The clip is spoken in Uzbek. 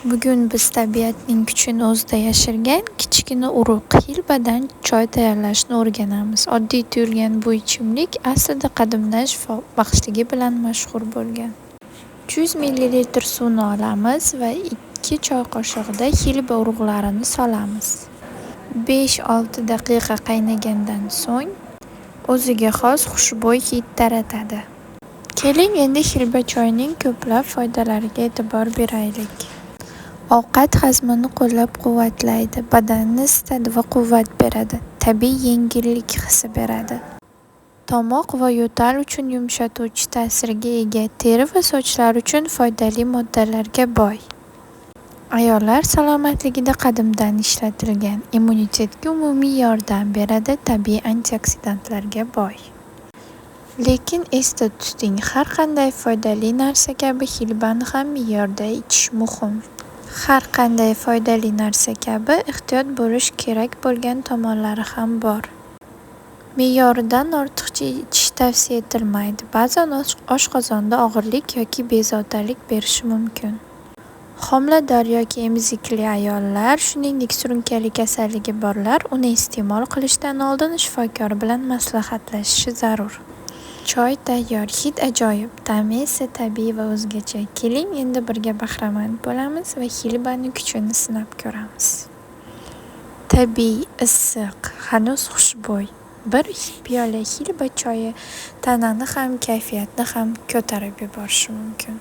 Bugun biz tabiatning kuchini o'zida yashirgan kichkina urug' xilbadan choy tayyorlashni o'rganamiz. Oddiy tuyulgan bu ichimlik aslida qadimdan shifobaxshligi bilan mashhur bo'lgan. 300 ml suvni olamiz va 2 choy qoshig'ida xilba urug'larini solamiz. 5-6 daqiqa qaynagandan so'ng o'ziga xos xushbo'y hid taratadi. Keling, endi xilba choyning ko'plab foydalariga e'tibor beraylik. Ovqat hazmini qo'llab-quvvatlaydi, badanni isitadi va quvvat beradi. Tabiiy yengillik hissi beradi. Tomoq va yo'tal uchun yumshatuvchi ta'sirga ega, teri va sochlar uchun foydali moddalarga boy. Ayollar salomatligida qadimdan ishlatilgan, immunitetga umumiy yordam beradi, tabiiy antioksidantlarga boy. Lekin esda tuting, har qanday foydali narsa kabi xilbani ham me'yorda ichish muhim. Har qanday foydali narsa kabi ehtiyot bo'lish kerak bo'lgan tomonlari ham bor. Me'yoridan ortiqcha ichish tavsiya etilmaydi. Ba'zan oshqozonda og'irlik yoki bezovtalik berishi mumkin. Homilador yoki emizikli ayollar, shuningdek surunkali kasalligi borlar uni iste'mol qilishdan oldin shifokor bilan maslahatlashishi zarur. Choy tayyor, hid ajoyib, ta'mi esa tabiiy va o'zgacha. Keling, endi birga bahramand bo'lamiz va xilbaning kuchini sinab ko'ramiz. Tabiiy, issiq, hanuz xushbo'y. Bir piyola xilba choyi tanani ham, kayfiyatni ham ko'tarib yuborishi mumkin.